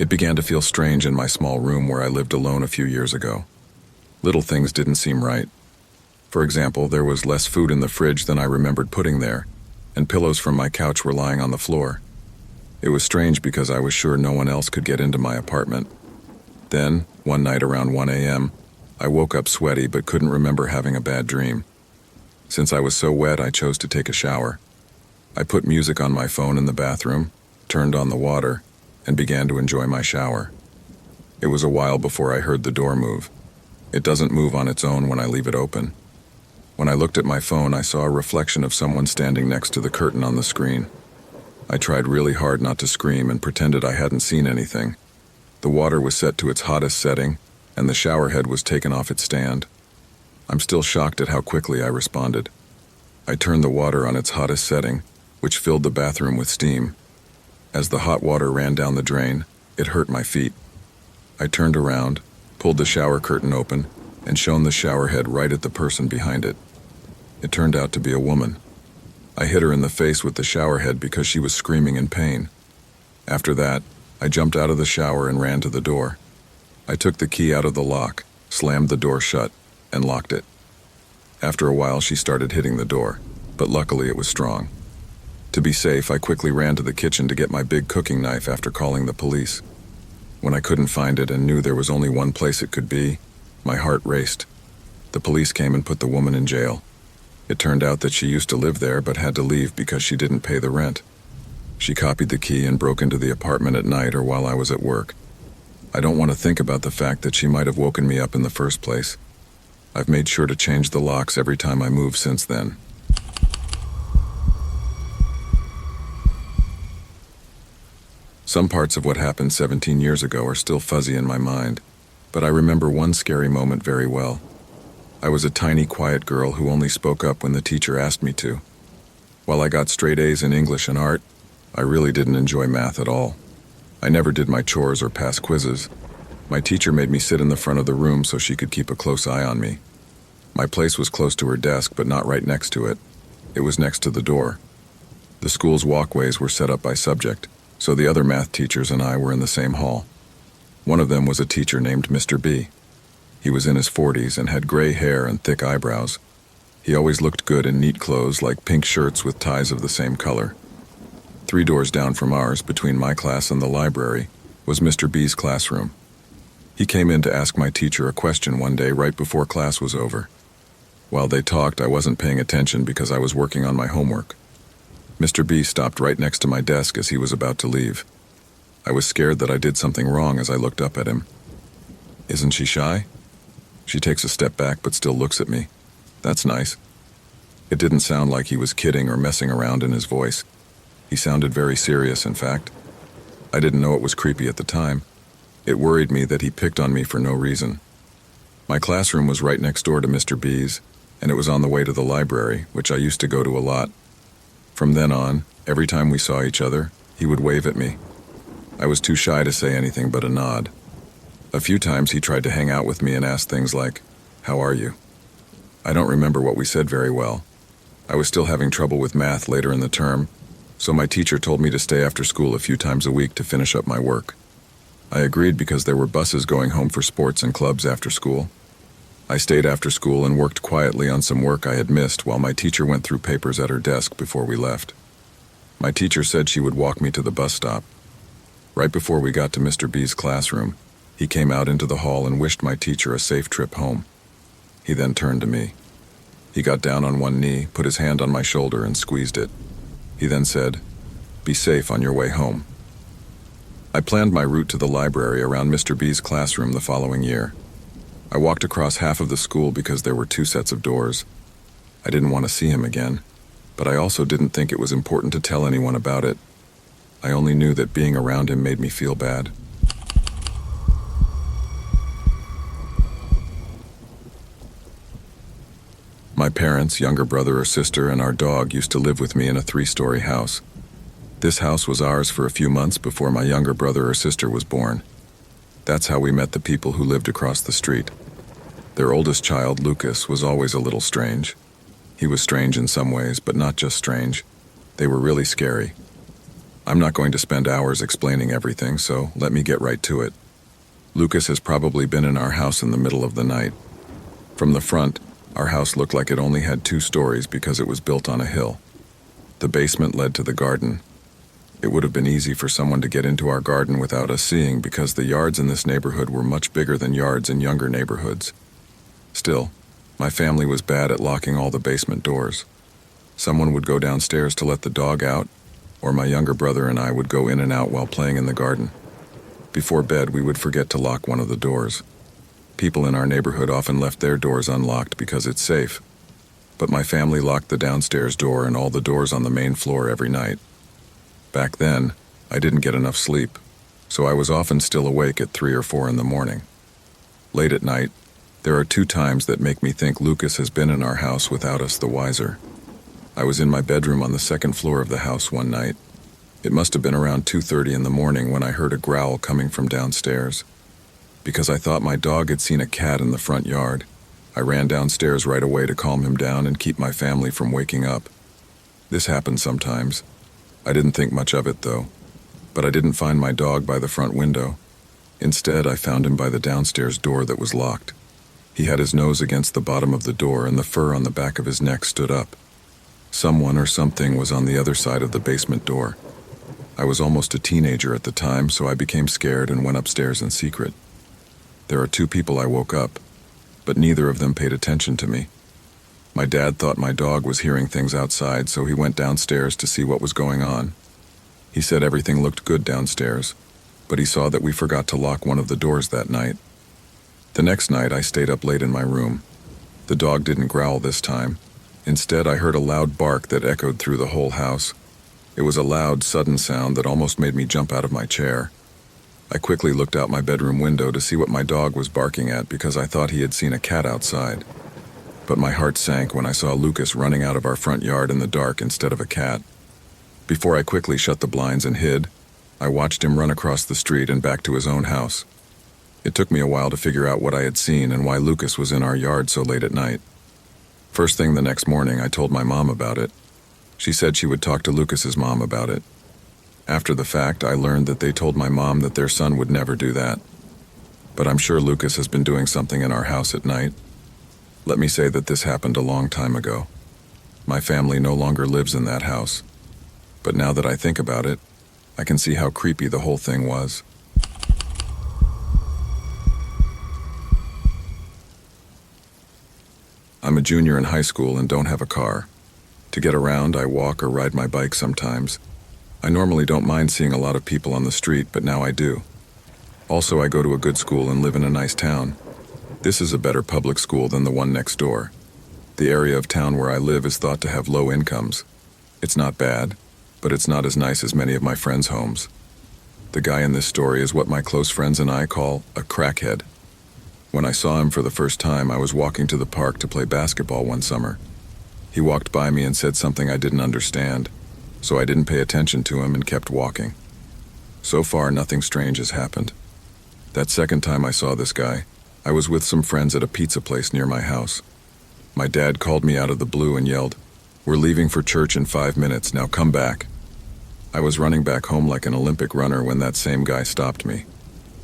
It began to feel strange in my small room where I lived alone a few years ago. Little things didn't seem right. For example, there was less food in the fridge than I remembered putting there, and pillows from my couch were lying on the floor. It was strange because I was sure no one else could get into my apartment. Then, one night around 1 a.m., I woke up sweaty but couldn't remember having a bad dream. Since I was so wet, I chose to take a shower. I put music on my phone in the bathroom, turned on the water, and began to enjoy my shower. It was a while before I heard the door move. It doesn't move on its own when I leave it open. When I looked at my phone, I saw a reflection of someone standing next to the curtain on the screen. I tried really hard not to scream and pretended I hadn't seen anything. The water was set to its hottest setting, and the shower head was taken off its stand. I'm still shocked at how quickly I responded. I turned the water on its hottest setting, which filled the bathroom with steam. As the hot water ran down the drain, it hurt my feet. I turned around, pulled the shower curtain open, and shone the shower head right at the person behind it. It turned out to be a woman. I hit her in the face with the shower head because she was screaming in pain. After that, I jumped out of the shower and ran to the door. I took the key out of the lock, slammed the door shut, and locked it. After a while, she started hitting the door, but luckily it was strong. To be safe, I quickly ran to the kitchen to get my big cooking knife after calling the police. When I couldn't find it and knew there was only one place it could be, my heart raced. The police came and put the woman in jail. It turned out that she used to live there but had to leave because she didn't pay the rent. She copied the key and broke into the apartment at night or while I was at work. I don't want to think about the fact that she might have woken me up in the first place. I've made sure to change the locks every time I move since then. Some parts of what happened 17 years ago are still fuzzy in my mind, but I remember one scary moment very well. I was a tiny, quiet girl who only spoke up when the teacher asked me to. While I got straight A's in English and art, I really didn't enjoy math at all. I never did my chores or pass quizzes. My teacher made me sit in the front of the room so she could keep a close eye on me. My place was close to her desk, but not right next to it. It was next to the door. The school's walkways were set up by subject, so the other math teachers and I were in the same hall. One of them was a teacher named Mr. B. He was in his 40s and had gray hair and thick eyebrows. He always looked good in neat clothes like pink shirts with ties of the same color. 3 doors down from ours, between my class and the library, was Mr. B's classroom. He came in to ask my teacher a question one day right before class was over. While they talked, I wasn't paying attention because I was working on my homework. Mr. B stopped right next to my desk as he was about to leave. I was scared that I did something wrong as I looked up at him. "Isn't she shy?" She takes a step back but still looks at me. That's nice. It didn't sound like he was kidding or messing around in his voice. He sounded very serious, in fact. I didn't know it was creepy at the time. It worried me that he picked on me for no reason. My classroom was right next door to Mr. B's, and it was on the way to the library, which I used to go to a lot. From then on, every time we saw each other, he would wave at me. I was too shy to say anything but a nod. A few times he tried to hang out with me and ask things like, "How are you?" I don't remember what we said very well. I was still having trouble with math later in the term, so my teacher told me to stay after school a few times a week to finish up my work. I agreed because there were buses going home for sports and clubs after school. I stayed after school and worked quietly on some work I had missed while my teacher went through papers at her desk before we left. My teacher said she would walk me to the bus stop. Right before we got to Mr. B's classroom, he came out into the hall and wished my teacher a safe trip home. He then turned to me. He got down on one knee, put his hand on my shoulder, and squeezed it. He then said, "Be safe on your way home." I planned my route to the library around Mr. B's classroom the following year. I walked across half of the school because there were 2 sets of doors. I didn't want to see him again, but I also didn't think it was important to tell anyone about it. I only knew that being around him made me feel bad. My parents, younger brother or sister, and our dog used to live with me in a 3-story house. This house was ours for a few months before my younger brother or sister was born. That's how we met the people who lived across the street. Their oldest child, Lucas, was always a little strange. He was strange in some ways, but not just strange. They were really scary. I'm not going to spend hours explaining everything, so let me get right to it. Lucas has probably been in our house in the middle of the night. From the front, our house looked like it only had 2 stories because it was built on a hill. The basement led to the garden. It would have been easy for someone to get into our garden without us seeing because the yards in this neighborhood were much bigger than yards in younger neighborhoods. Still, my family was bad at locking all the basement doors. Someone would go downstairs to let the dog out, or my younger brother and I would go in and out while playing in the garden. Before bed, we would forget to lock one of the doors. People in our neighborhood often left their doors unlocked because it's safe. But my family locked the downstairs door and all the doors on the main floor every night. Back then, I didn't get enough sleep, so I was often still awake at 3 or 4 in the morning. Late at night, there are 2 times that make me think Lucas has been in our house without us the wiser. I was in my bedroom on the 2nd floor of the house one night. It must have been around 2:30 in the morning when I heard a growl coming from downstairs. Because I thought my dog had seen a cat in the front yard, I ran downstairs right away to calm him down and keep my family from waking up. This happens sometimes. I didn't think much of it, though. But I didn't find my dog by the front window. Instead, I found him by the downstairs door that was locked. He had his nose against the bottom of the door and the fur on the back of his neck stood up. Someone or something was on the other side of the basement door. I was almost a teenager at the time, so I became scared and went upstairs in secret. There are 2 people I woke up, but neither of them paid attention to me. My dad thought my dog was hearing things outside, so he went downstairs to see what was going on. He said everything looked good downstairs, but he saw that we forgot to lock one of the doors that night. The next night, I stayed up late in my room. The dog didn't growl this time. Instead, I heard a loud bark that echoed through the whole house. It was a loud, sudden sound that almost made me jump out of my chair. I quickly looked out my bedroom window to see what my dog was barking at because I thought he had seen a cat outside. But my heart sank when I saw Lucas running out of our front yard in the dark instead of a cat. Before I quickly shut the blinds and hid, I watched him run across the street and back to his own house. It took me a while to figure out what I had seen and why Lucas was in our yard so late at night. First thing the next morning, I told my mom about it. She said she would talk to Lucas's mom about it. After the fact, I learned that they told my mom that their son would never do that. But I'm sure Lucas has been doing something in our house at night. Let me say that this happened a long time ago. My family no longer lives in that house. But now that I think about it, I can see how creepy the whole thing was. I'm a junior in high school and don't have a car. To get around, I walk or ride my bike sometimes. I normally don't mind seeing a lot of people on the street, but now I do. Also, I go to a good school and live in a nice town. This is a better public school than the one next door. The area of town where I live is thought to have low incomes. It's not bad, but it's not as nice as many of my friends' homes. The guy in this story is what my close friends and I call a crackhead. When I saw him for the first time, I was walking to the park to play basketball one summer. He walked by me and said something I didn't understand, so I didn't pay attention to him and kept walking. So far, nothing strange has happened. That second time I saw this guy, I was with some friends at a pizza place near my house. My dad called me out of the blue and yelled, "We're leaving for church in 5 minutes, now come back." I was running back home like an Olympic runner when that same guy stopped me.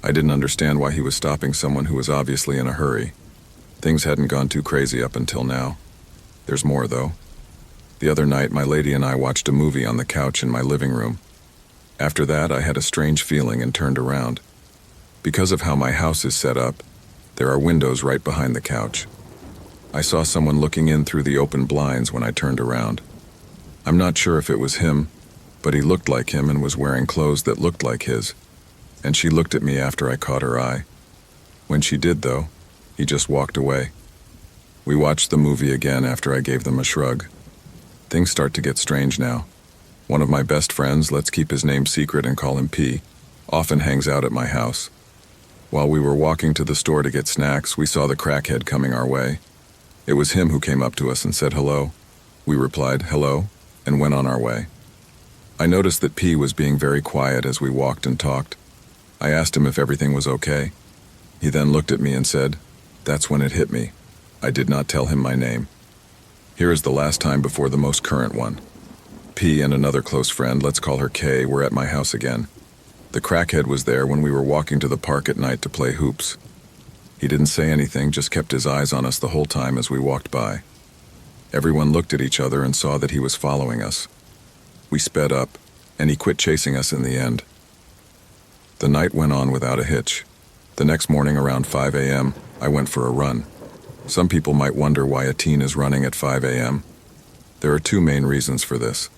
I didn't understand why he was stopping someone who was obviously in a hurry. Things hadn't gone too crazy up until now. There's more, though. The other night, my lady and I watched a movie on the couch in my living room. After that, I had a strange feeling and turned around. Because of how my house is set up, there are windows right behind the couch. I saw someone looking in through the open blinds when I turned around. I'm not sure if it was him, but he looked like him and was wearing clothes that looked like his. And she looked at me after I caught her eye. When she did, though, he just walked away. We watched the movie again after I gave them a shrug. Things start to get strange now. One of my best friends, let's keep his name secret and call him P, often hangs out at my house. While we were walking to the store to get snacks, we saw the crackhead coming our way. It was him who came up to us and said hello. We replied, hello, and went on our way. I noticed that P was being very quiet as we walked and talked. I asked him if everything was okay. He then looked at me and said, "That's when it hit me. I did not tell him my name." Here is the last time before the most current one. P and another close friend, let's call her K, were at my house again. The crackhead was there when we were walking to the park at night to play hoops. He didn't say anything, just kept his eyes on us the whole time as we walked by. Everyone looked at each other and saw that he was following us. We sped up, and he quit chasing us in the end. The night went on without a hitch. The next morning around 5 a.m., I went for a run. Some people might wonder why a teen is running at 5 a.m. There are two main reasons for this.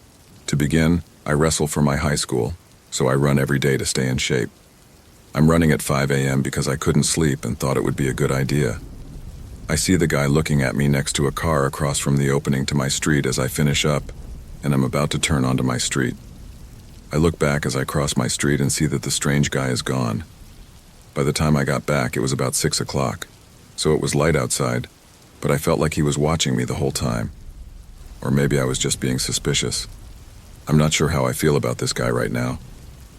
To begin, I wrestle for my high school, so I run every day to stay in shape. I'm running at 5 a.m. because I couldn't sleep and thought it would be a good idea. I see the guy looking at me next to a car across from the opening to my street as I finish up, and I'm about to turn onto my street. I look back as I cross my street and see that the strange guy is gone. By the time I got back, it was about 6 o'clock, so it was light outside, but I felt like he was watching me the whole time. Or maybe I was just being suspicious. I'm not sure how I feel about this guy right now.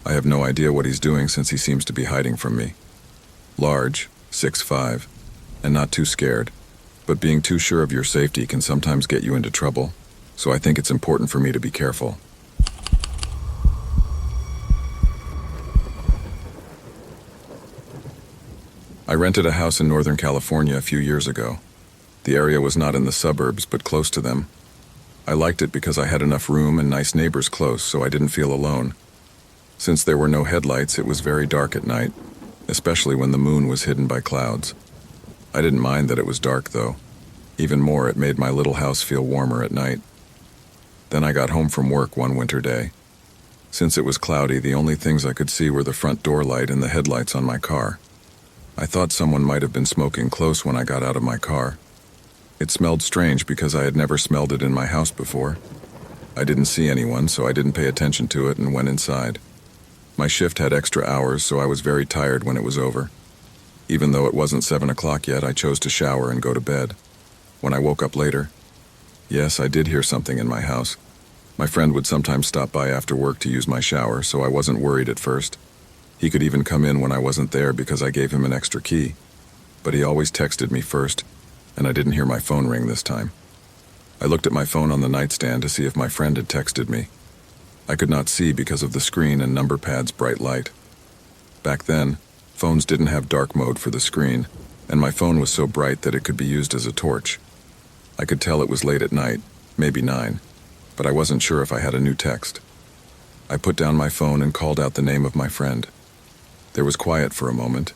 I have no idea what he's doing since he seems to be hiding from me. Large, 6'5", and not too scared, but being too sure of your safety can sometimes get you into trouble, so I think it's important for me to be careful. I rented a house in Northern California a few years ago. The area was not in the suburbs, but close to them. I liked it because I had enough room and nice neighbors close, so I didn't feel alone. Since there were no headlights, it was very dark at night, especially when the moon was hidden by clouds. I didn't mind that it was dark, though. Even more, it made my little house feel warmer at night. Then I got home from work one winter day. Since it was cloudy, the only things I could see were the front door light and the headlights on my car. I thought someone might have been smoking close when I got out of my car. It smelled strange because I had never smelled it in my house before. I didn't see anyone, so I didn't pay attention to it and went inside. My shift had extra hours, so I was very tired when it was over. Even though it wasn't 7 o'clock yet, I chose to shower and go to bed. When I woke up later, yes, I did hear something in my house. My friend would sometimes stop by after work to use my shower, so I wasn't worried at first. He could even come in when I wasn't there because I gave him an extra key. But he always texted me first, and I didn't hear my phone ring this time. I looked at my phone on the nightstand to see if my friend had texted me. I could not see because of the screen and number pad's bright light. Back then, phones didn't have dark mode for the screen, and my phone was so bright that it could be used as a torch. I could tell it was late at night, maybe 9, but I wasn't sure if I had a new text. I put down my phone and called out the name of my friend. There was quiet for a moment,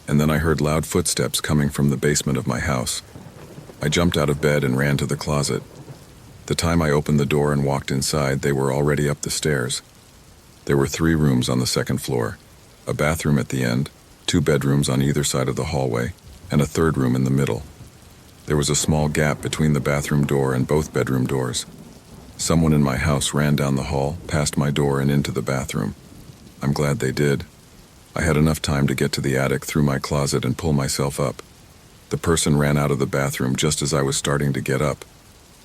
and then I heard loud footsteps coming from the basement of my house. I jumped out of bed and ran to the closet. The time I opened the door and walked inside, they were already up the stairs. There were 3 rooms on the second floor, a bathroom at the end, 2 bedrooms on either side of the hallway, and a 3rd room in the middle. There was a small gap between the bathroom door and both bedroom doors. Someone in my house ran down the hall, past my door and into the bathroom. I'm glad they did. I had enough time to get to the attic through my closet and pull myself up. The person ran out of the bathroom just as I was starting to get up.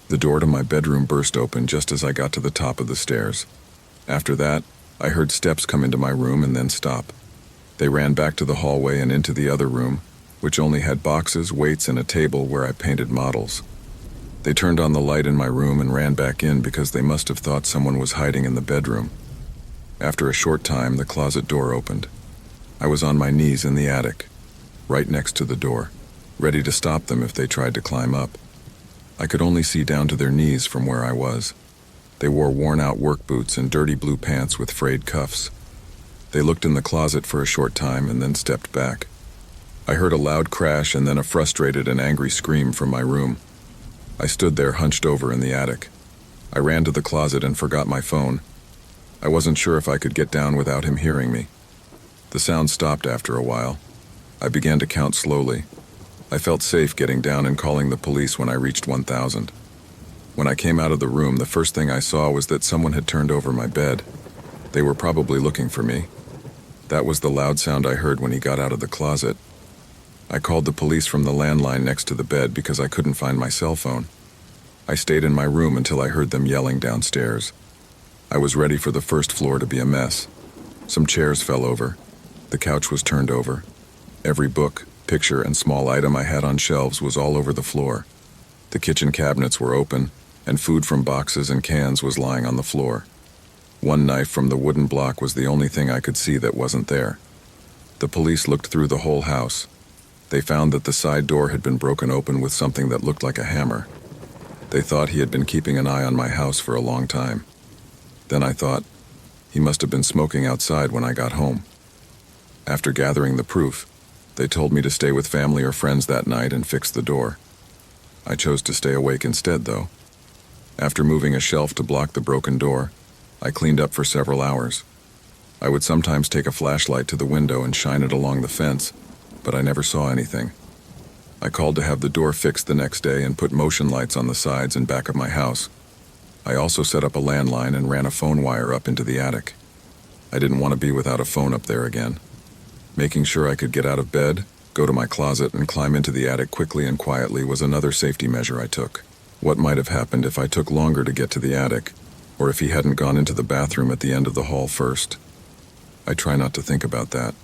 The door to my bedroom burst open just as I got to the top of the stairs. After that, I heard steps come into my room and then stop. They ran back to the hallway and into the other room, which only had boxes, weights, and a table where I painted models. They turned on the light in my room and ran back in because they must have thought someone was hiding in the bedroom. After a short time, the closet door opened. I was on my knees in the attic, right next to the door, ready to stop them if they tried to climb up. I could only see down to their knees from where I was. They wore worn-out work boots and dirty blue pants with frayed cuffs. They looked in the closet for a short time and then stepped back. I heard a loud crash and then a frustrated and angry scream from my room. I stood there hunched over in the attic. I ran to the closet and forgot my phone. I wasn't sure if I could get down without him hearing me. The sound stopped after a while. I began to count slowly. I felt safe getting down and calling the police when I reached 1,000. When I came out of the room, the first thing I saw was that someone had turned over my bed. They were probably looking for me. That was the loud sound I heard when he got out of the closet. I called the police from the landline next to the bed because I couldn't find my cell phone. I stayed in my room until I heard them yelling downstairs. I was ready for the first floor to be a mess. Some chairs fell over. The couch was turned over. Every book, picture, and small item I had on shelves was all over the floor. The kitchen cabinets were open, and food from boxes and cans was lying on the floor. One knife from the wooden block was the only thing I could see that wasn't there. The police looked through the whole house. They found that the side door had been broken open with something that looked like a hammer. They thought he had been keeping an eye on my house for a long time. Then I thought, he must have been smoking outside when I got home. After gathering the proof, they told me to stay with family or friends that night and fix the door. I chose to stay awake instead, though. After moving a shelf to block the broken door, I cleaned up for several hours. I would sometimes take a flashlight to the window and shine it along the fence, but I never saw anything. I called to have the door fixed the next day and put motion lights on the sides and back of my house. I also set up a landline and ran a phone wire up into the attic. I didn't want to be without a phone up there again. Making sure I could get out of bed, go to my closet, and climb into the attic quickly and quietly was another safety measure I took. What might have happened if I took longer to get to the attic, or if he hadn't gone into the bathroom at the end of the hall first? I try not to think about that.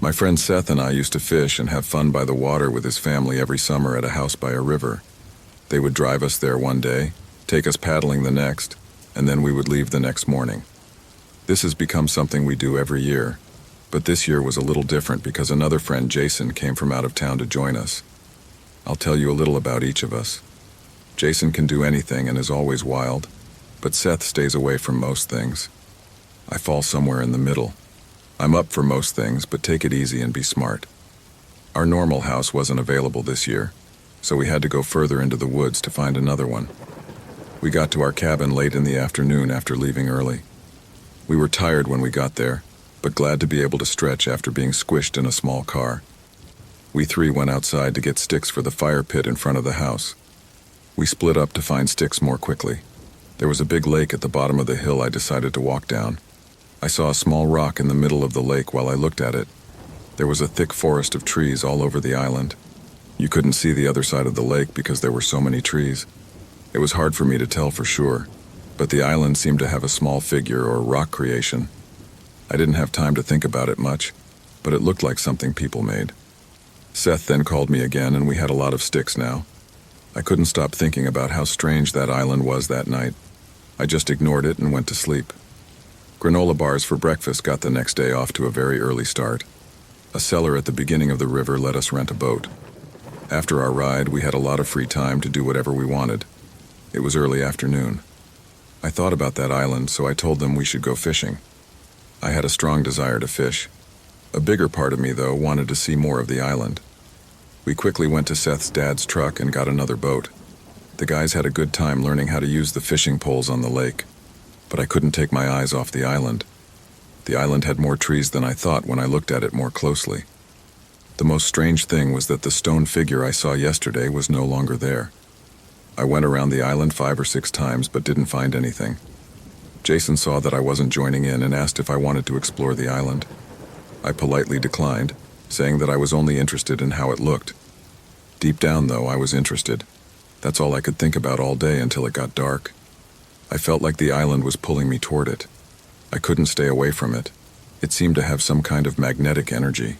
My friend Seth and I used to fish and have fun by the water with his family every summer at a house by a river. They would drive us there one day, take us paddling the next, and then we would leave the next morning. This has become something we do every year, but this year was a little different because another friend, Jason, came from out of town to join us. I'll tell you a little about each of us. Jason can do anything and is always wild, but Seth stays away from most things. I fall somewhere in the middle. I'm up for most things, but take it easy and be smart. Our normal house wasn't available this year, so we had to go further into the woods to find another one. We got to our cabin late in the afternoon after leaving early. We were tired when we got there, but glad to be able to stretch after being squished in a small car. We three went outside to get sticks for the fire pit in front of the house. We split up to find sticks more quickly. There was a big lake at the bottom of the hill I decided to walk down. I saw a small rock in the middle of the lake while I looked at it. There was a thick forest of trees all over the island. You couldn't see the other side of the lake because there were so many trees. It was hard for me to tell for sure, but the island seemed to have a small figure or rock creation. I didn't have time to think about it much, but it looked like something people made. Seth then called me again, and we had a lot of sticks now. I couldn't stop thinking about how strange that island was that night. I just ignored it and went to sleep. Granola bars for breakfast got the next day off to a very early start. A cellar at the beginning of the river let us rent a boat. After our ride, we had a lot of free time to do whatever we wanted. It was early afternoon. I thought about that island, so I told them we should go fishing. I had a strong desire to fish. A bigger part of me, though, wanted to see more of the island. We quickly went to Seth's dad's truck and got another boat. The guys had a good time learning how to use the fishing poles on the lake, but I couldn't take my eyes off the island. The island had more trees than I thought when I looked at it more closely. The most strange thing was that the stone figure I saw yesterday was no longer there. I went around the island 5 or 6 times but didn't find anything. Jason saw that I wasn't joining in and asked if I wanted to explore the island. I politely declined, saying that I was only interested in how it looked. Deep down, though, I was interested. That's all I could think about all day until it got dark. I felt like the island was pulling me toward it. I couldn't stay away from it. It seemed to have some kind of magnetic energy.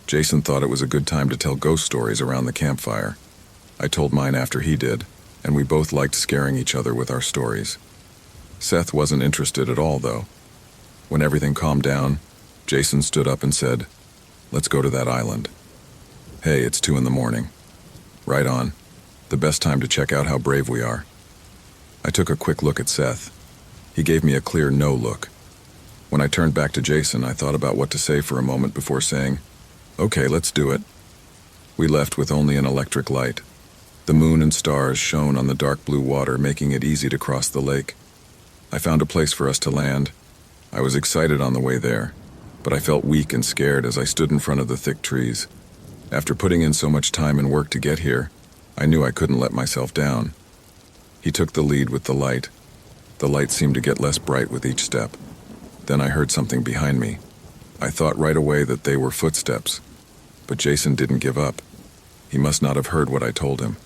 Jason thought it was a good time to tell ghost stories around the campfire. I told mine after he did, and we both liked scaring each other with our stories. Seth wasn't interested at all, though. When everything calmed down, Jason stood up and said, "Let's go to that island." "Hey, it's 2 a.m. "Right on. The best time to check out how brave we are." I took a quick look at Seth. He gave me a clear no look. When I turned back to Jason, I thought about what to say for a moment before saying, "Okay, let's do it." We left with only an electric light. The moon and stars shone on the dark blue water, making it easy to cross the lake. I found a place for us to land. I was excited on the way there, but I felt weak and scared as I stood in front of the thick trees. After putting in so much time and work to get here, I knew I couldn't let myself down. He took the lead with the light. The light seemed to get less bright with each step. Then I heard something behind me. I thought right away that they were footsteps, but Jason didn't give up. He must not have heard what I told him.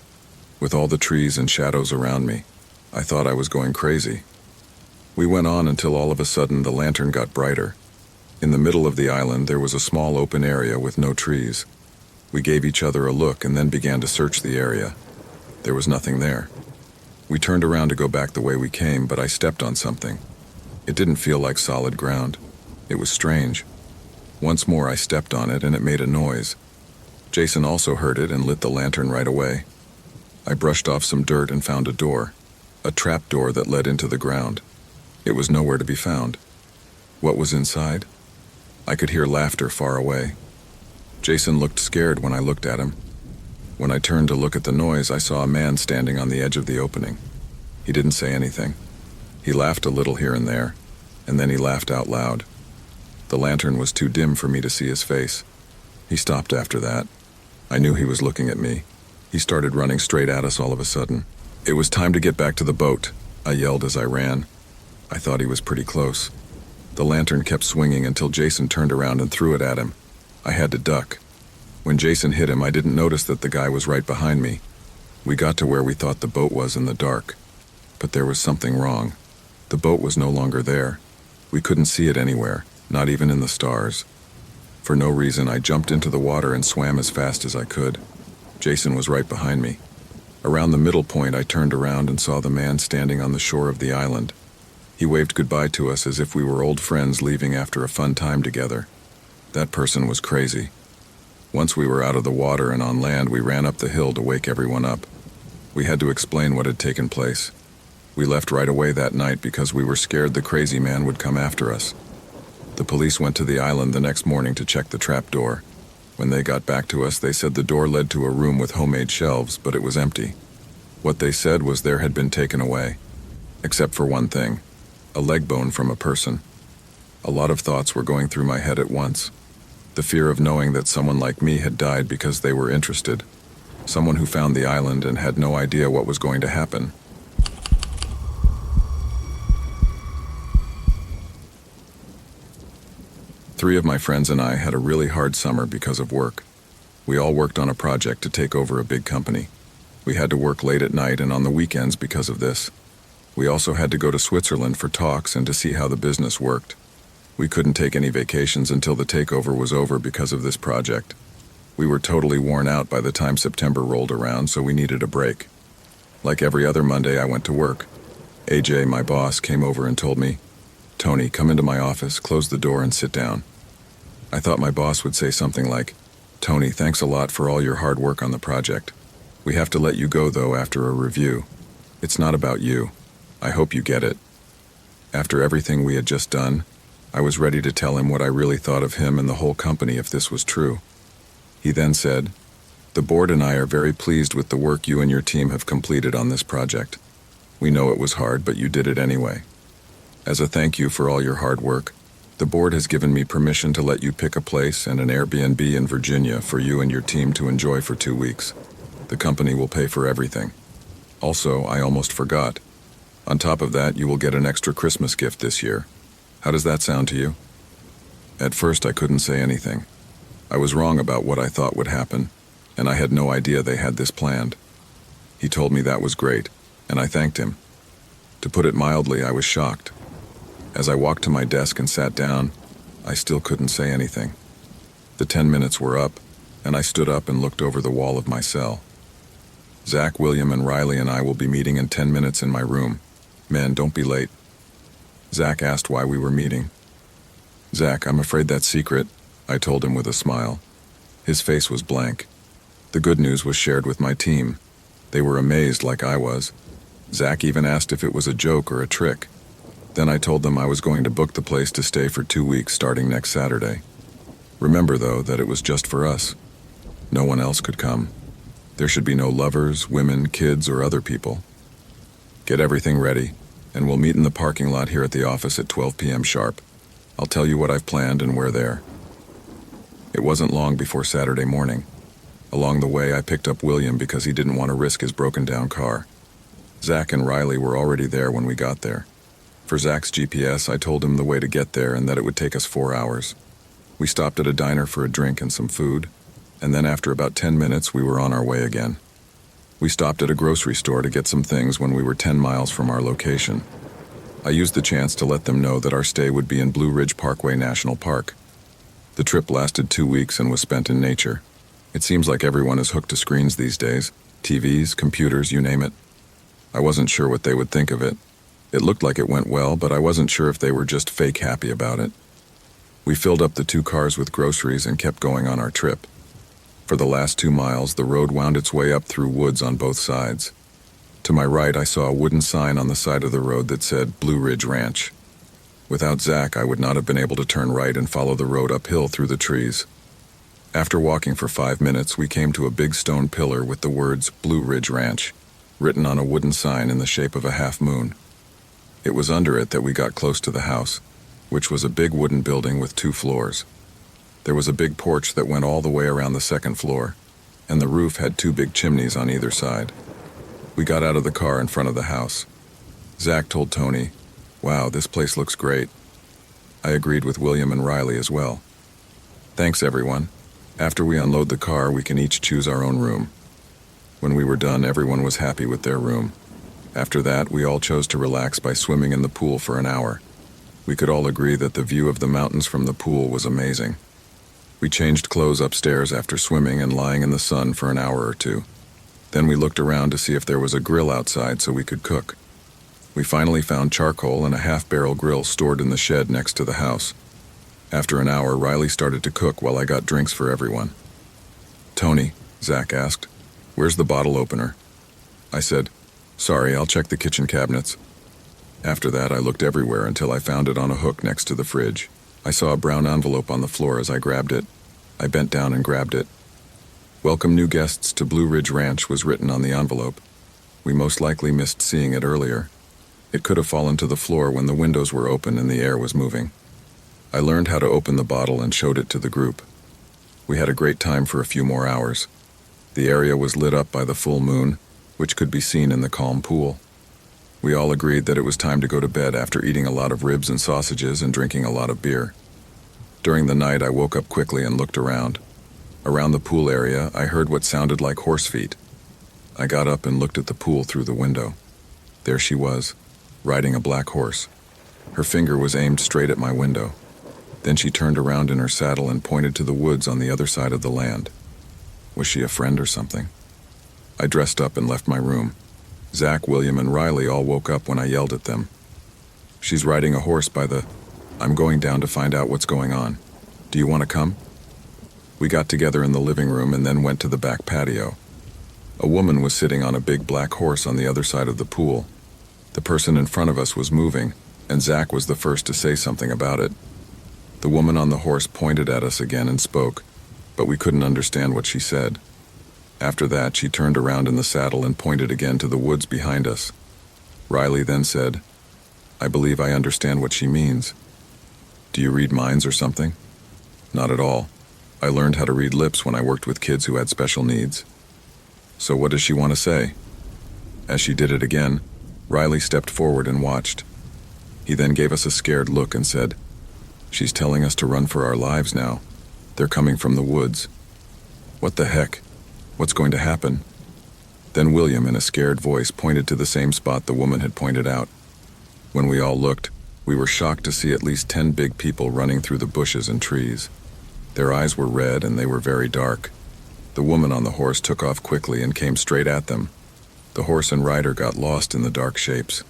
With all the trees and shadows around me, I thought I was going crazy. We went on until all of a sudden the lantern got brighter. In the middle of the island there was a small open area with no trees. We gave each other a look and then began to search the area. There was nothing there. We turned around to go back the way we came, but I stepped on something. It didn't feel like solid ground. It was strange. Once more I stepped on it and it made a noise. Jason also heard it and lit the lantern right away. I brushed off some dirt and found a door. A trap door that led into the ground. It was nowhere to be found. What was inside? I could hear laughter far away. Jason looked scared when I looked at him. When I turned to look at the noise, I saw a man standing on the edge of the opening. He didn't say anything. He laughed a little here and there, and then he laughed out loud. The lantern was too dim for me to see his face. He stopped after that. I knew he was looking at me. He started running straight at us all of a sudden. It was time to get back to the boat, I yelled as I ran. I thought he was pretty close. The lantern kept swinging until Jason turned around and threw it at him. I had to duck. When Jason hit him, I didn't notice that the guy was right behind me. We got to where we thought the boat was in the dark. But there was something wrong. The boat was no longer there. We couldn't see it anywhere, not even in the stars. For no reason, I jumped into the water and swam as fast as I could. Jason was right behind me. Around the middle point, I turned around and saw the man standing on the shore of the island. He waved goodbye to us as if we were old friends leaving after a fun time together. That person was crazy. Once we were out of the water and on land, we ran up the hill to wake everyone up. We had to explain what had taken place. We left right away that night because we were scared the crazy man would come after us. The police went to the island the next morning to check the trap door. When they got back to us, they said the door led to a room with homemade shelves, but it was empty. What they said was there had been taken away. Except for one thing, a leg bone from a person. A lot of thoughts were going through my head at once. The fear of knowing that someone like me had died because they were interested. Someone who found the island and had no idea what was going to happen. Three of my friends and I had a really hard summer because of work. We all worked on a project to take over a big company. We had to work late at night and on the weekends because of this. We also had to go to Switzerland for talks and to see how the business worked. We couldn't take any vacations until the takeover was over because of this project. We were totally worn out by the time September rolled around, so we needed a break. Like every other Monday, I went to work. AJ, my boss, came over and told me, "Tony, come into my office, close the door, and sit down." I thought my boss would say something like, "Tony, thanks a lot for all your hard work on the project. We have to let you go, though, after a review. It's not about you. I hope you get it." After everything we had just done, I was ready to tell him what I really thought of him and the whole company if this was true. He then said, "The board and I are very pleased with the work you and your team have completed on this project. We know it was hard, but you did it anyway. As a thank you for all your hard work, the board has given me permission to let you pick a place and an Airbnb in Virginia for you and your team to enjoy for 2 weeks. The company will pay for everything. Also, I almost forgot. On top of that, you will get an extra Christmas gift this year. How does that sound to you?" At first, I couldn't say anything. I was wrong about what I thought would happen, and I had no idea they had this planned. He told me that was great, and I thanked him. To put it mildly, I was shocked. As I walked to my desk and sat down, I still couldn't say anything. The 10 minutes were up, and I stood up and looked over the wall of my cell. "Zach, William, and Riley and I will be meeting in 10 minutes in my room. Men, don't be late." Zach asked why we were meeting. "Zach, I'm afraid that's secret," I told him with a smile. His face was blank. The good news was shared with my team. They were amazed like I was. Zach even asked if it was a joke or a trick. Then I told them I was going to book the place to stay for 2 weeks starting next Saturday. Remember, though, that it was just for us. No one else could come. There should be no lovers, women, kids, or other people. "Get everything ready, and we'll meet in the parking lot here at the office at 12 p.m. sharp. I'll tell you what I've planned and we're there." It wasn't long before Saturday morning. Along the way, I picked up William because he didn't want to risk his broken-down car. Zach and Riley were already there when we got there. For Zach's GPS, I told him the way to get there and that it would take us 4 hours. We stopped at a diner for a drink and some food, and then after about 10 minutes, we were on our way again. We stopped at a grocery store to get some things when we were 10 miles from our location. I used the chance to let them know that our stay would be in Blue Ridge Parkway National Park. The trip lasted 2 weeks and was spent in nature. It seems like everyone is hooked to screens these days. TVs, computers, you name it. I wasn't sure what they would think of it. It looked like it went well, but I wasn't sure if they were just fake happy about it. We filled up the 2 cars with groceries and kept going on our trip. For the last 2 miles, the road wound its way up through woods on both sides. To my right, I saw a wooden sign on the side of the road that said Blue Ridge Ranch. Without Zach, I would not have been able to turn right and follow the road uphill through the trees. After walking for 5 minutes, we came to a big stone pillar with the words Blue Ridge Ranch written on a wooden sign in the shape of a half moon. It was under it that we got close to the house, which was a big wooden building with 2 floors. There was a big porch that went all the way around the 2nd floor, and the roof had 2 big chimneys on either side. We got out of the car in front of the house. Zach told Tony, "Wow, this place looks great." I agreed with William and Riley as well. "Thanks, everyone. After we unload the car, we can each choose our own room." When we were done, everyone was happy with their room. After that, we all chose to relax by swimming in the pool for an hour. We could all agree that the view of the mountains from the pool was amazing. We changed clothes upstairs after swimming and lying in the sun for an hour or 2. Then we looked around to see if there was a grill outside so we could cook. We finally found charcoal and a half-barrel grill stored in the shed next to the house. After an hour, Riley started to cook while I got drinks for everyone. "Tony," Zach asked, "where's the bottle opener?" I said, "Sorry, I'll check the kitchen cabinets." After that, I looked everywhere until I found it on a hook next to the fridge. I saw a brown envelope on the floor as I grabbed it. I bent down and grabbed it. "Welcome new guests to Blue Ridge Ranch" was written on the envelope. We most likely missed seeing it earlier. It could have fallen to the floor when the windows were open and the air was moving. I learned how to open the bottle and showed it to the group. We had a great time for a few more hours. The area was lit up by the full moon, which could be seen in the calm pool. We all agreed that it was time to go to bed after eating a lot of ribs and sausages and drinking a lot of beer. During the night, I woke up quickly and looked around. Around the pool area, I heard what sounded like horse feet. I got up and looked at the pool through the window. There she was, riding a black horse. Her finger was aimed straight at my window. Then she turned around in her saddle and pointed to the woods on the other side of the land. Was she a friend or something? I dressed up and left my room. Zach, William, and Riley all woke up when I yelled at them. "She's riding a horse by the... I'm going down to find out what's going on. Do you want to come?" We got together in the living room and then went to the back patio. A woman was sitting on a big black horse on the other side of the pool. The person in front of us was moving, and Zach was the first to say something about it. The woman on the horse pointed at us again and spoke, but we couldn't understand what she said. After that, she turned around in the saddle and pointed again to the woods behind us. Riley then said, "I believe I understand what she means." "Do you read minds or something?" "Not at all. I learned how to read lips when I worked with kids who had special needs." "So what does she want to say?" As she did it again, Riley stepped forward and watched. He then gave us a scared look and said, "She's telling us to run for our lives now. They're coming from the woods." "What the heck? What's going to happen?" Then William, in a scared voice, pointed to the same spot the woman had pointed out. When we all looked, we were shocked to see at least 10 big people running through the bushes and trees. Their eyes were red and they were very dark. The woman on the horse took off quickly and came straight at them. The horse and rider got lost in the dark shapes.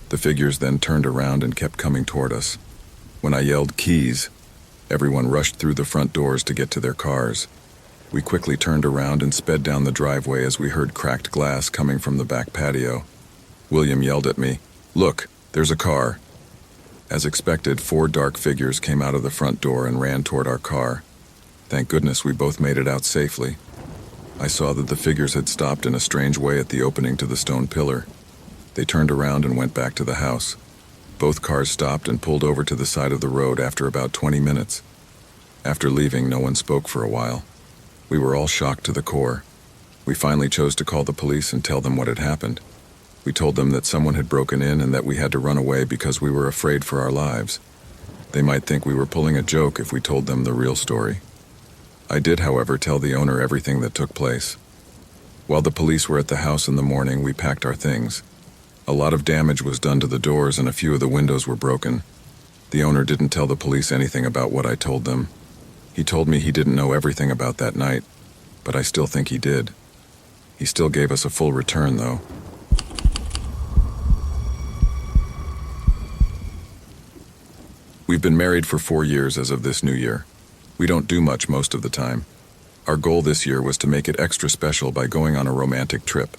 The figures then turned around and kept coming toward us. When I yelled, "Keys!" everyone rushed through the front doors to get to their cars. We quickly turned around and sped down the driveway as we heard cracked glass coming from the back patio. William yelled at me, "Look, there's a car." As expected, 4 dark figures came out of the front door and ran toward our car. Thank goodness we both made it out safely. I saw that the figures had stopped in a strange way at the opening to the stone pillar. They turned around and went back to the house. Both cars stopped and pulled over to the side of the road after about 20 minutes. After leaving, no one spoke for a while. We were all shocked to the core. We finally chose to call the police and tell them what had happened. We told them that someone had broken in and that we had to run away because we were afraid for our lives. They might think we were pulling a joke if we told them the real story. I did, however, tell the owner everything that took place. While the police were at the house in the morning, we packed our things. A lot of damage was done to the doors and a few of the windows were broken. The owner didn't tell the police anything about what I told them. He told me he didn't know everything about that night. but I still think he did. He still gave us a full return, though. We've been married for 4 years as of this new year. We don't do much most of the time. Our goal this year was to make it extra special by going on a romantic trip.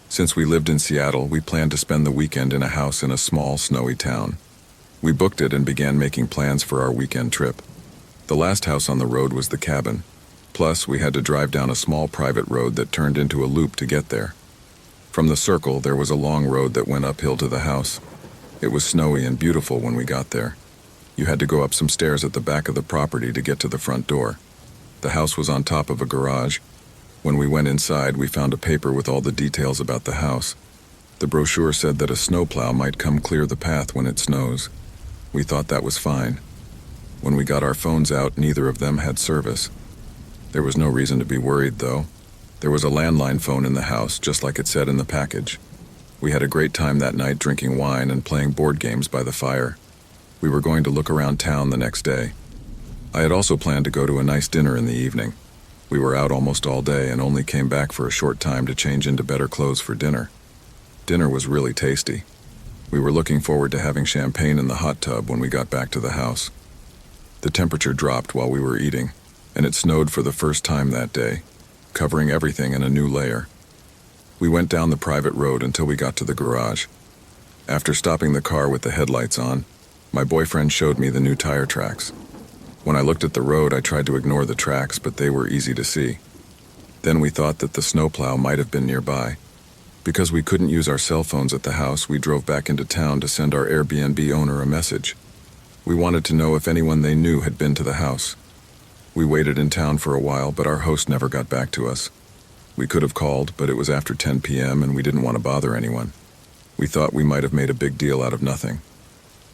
Since we lived in Seattle, we planned to spend the weekend in a house in a small, snowy town. We booked it and began making plans for our weekend trip. The last house on the road was the cabin. Plus, we had to drive down a small private road that turned into a loop to get there. From the circle, there was a long road that went uphill to the house. It was snowy and beautiful when we got there. You had to go up some stairs at the back of the property to get to the front door. The house was on top of a garage. When we went inside, we found a paper with all the details about the house. The brochure said that a snowplow might come clear the path when it snows. We thought that was fine. When we got our phones out, neither of them had service. There was no reason to be worried, though. There was a landline phone in the house, just like it said in the package. We had a great time that night drinking wine and playing board games by the fire. We were going to look around town the next day. I had also planned to go to a nice dinner in the evening. We were out almost all day and only came back for a short time to change into better clothes for dinner. Dinner was really tasty. We were looking forward to having champagne in the hot tub when we got back to the house. The temperature dropped while we were eating, and it snowed for the first time that day, covering everything in a new layer. We went down the private road until we got to the garage. After stopping the car with the headlights on, my boyfriend showed me the new tire tracks. When I looked at the road, I tried to ignore the tracks, but they were easy to see. Then we thought that the snowplow might have been nearby. Because we couldn't use our cell phones at the house, we drove back into town to send our Airbnb owner a message. We wanted to know if anyone they knew had been to the house. We waited in town for a while, but our host never got back to us. We could have called, but it was after 10 p.m. and we didn't want to bother anyone. We thought we might have made a big deal out of nothing.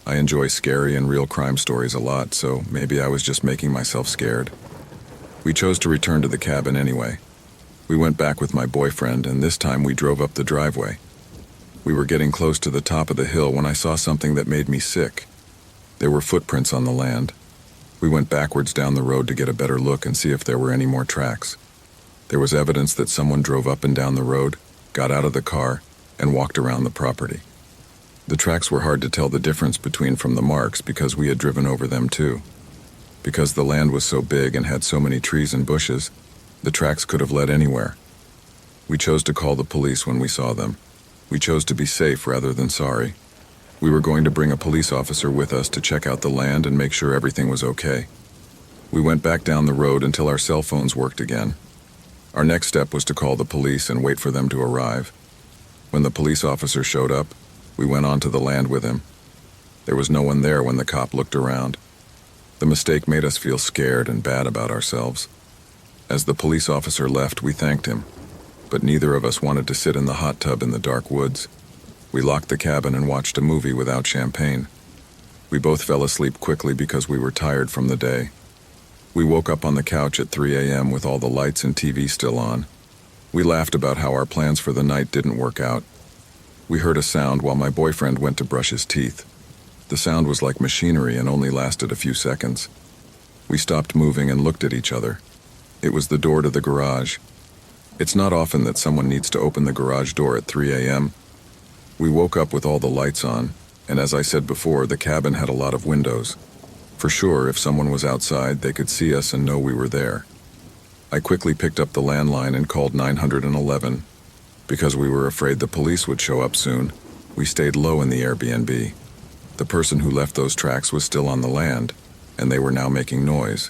I enjoy scary and real crime stories a lot, so maybe I was just making myself scared. We chose to return to the cabin anyway. We went back with my boyfriend, and this time we drove up the driveway. We were getting close to the top of the hill when I saw something that made me sick. There were footprints on the land. We went backwards down the road to get a better look and see if there were any more tracks. There was evidence that someone drove up and down the road, got out of the car, and walked around the property. The tracks were hard to tell the difference between from the marks because we had driven over them too. Because the land was so big and had so many trees and bushes, the tracks could have led anywhere. We chose to call the police when we saw them. We chose to be safe rather than sorry. We were going to bring a police officer with us to check out the land and make sure everything was okay. We went back down the road until our cell phones worked again. Our next step was to call the police and wait for them to arrive. When the police officer showed up, we went onto the land with him. There was no one there when the cop looked around. The mistake made us feel scared and bad about ourselves. As the police officer left, we thanked him, but neither of us wanted to sit in the hot tub in the dark woods. We locked the cabin and watched a movie without champagne. We both fell asleep quickly because we were tired from the day. We woke up on the couch at 3 a.m. with all the lights and TV still on. We laughed about how our plans for the night didn't work out. We heard a sound while my boyfriend went to brush his teeth. The sound was like machinery and only lasted a few seconds. We stopped moving and looked at each other. It was the door to the garage. It's not often that someone needs to open the garage door at 3 a.m. We woke up with all the lights on, and as I said before, the cabin had a lot of windows. For sure, if someone was outside, they could see us and know we were there. I quickly picked up the landline and called 911. Because we were afraid the police would show up soon, we stayed low in the Airbnb. The person who left those tracks was still on the land, and they were now making noise.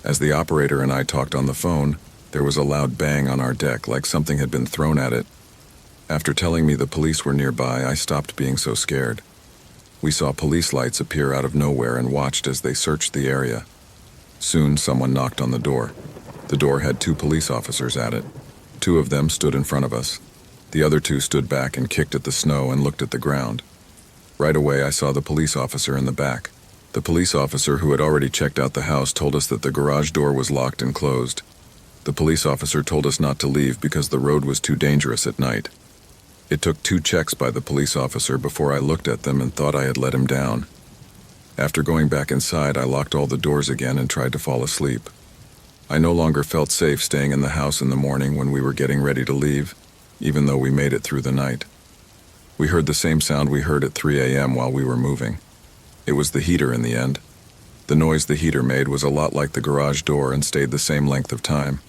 As the operator and I talked on the phone, there was a loud bang on our deck like something had been thrown at it. After telling me the police were nearby, I stopped being so scared. We saw police lights appear out of nowhere and watched as they searched the area. Soon, someone knocked on the door. The door had 2 police officers at it. 2 of them stood in front of us. The other 2 stood back and kicked at the snow and looked at the ground. Right away, I saw the police officer in the back. The police officer who had already checked out the house told us that the garage door was locked and closed. The police officer told us not to leave because the road was too dangerous at night. It took 2 checks by the police officer before I looked at them and thought I had let him down. After going back inside, I locked all the doors again and tried to fall asleep. I no longer felt safe staying in the house in the morning when we were getting ready to leave, even though we made it through the night. We heard the same sound we heard at 3 a.m. while we were moving. It was the heater in the end. The noise the heater made was a lot like the garage door and stayed the same length of time.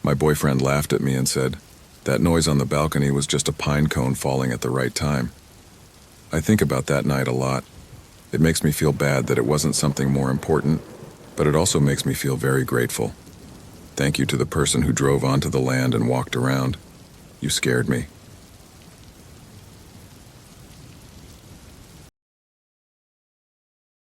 My boyfriend laughed at me and said, "That noise on the balcony was just a pine cone falling at the right time." I think about that night a lot. It makes me feel bad that it wasn't something more important, but it also makes me feel very grateful. Thank you to the person who drove onto the land and walked around. You scared me.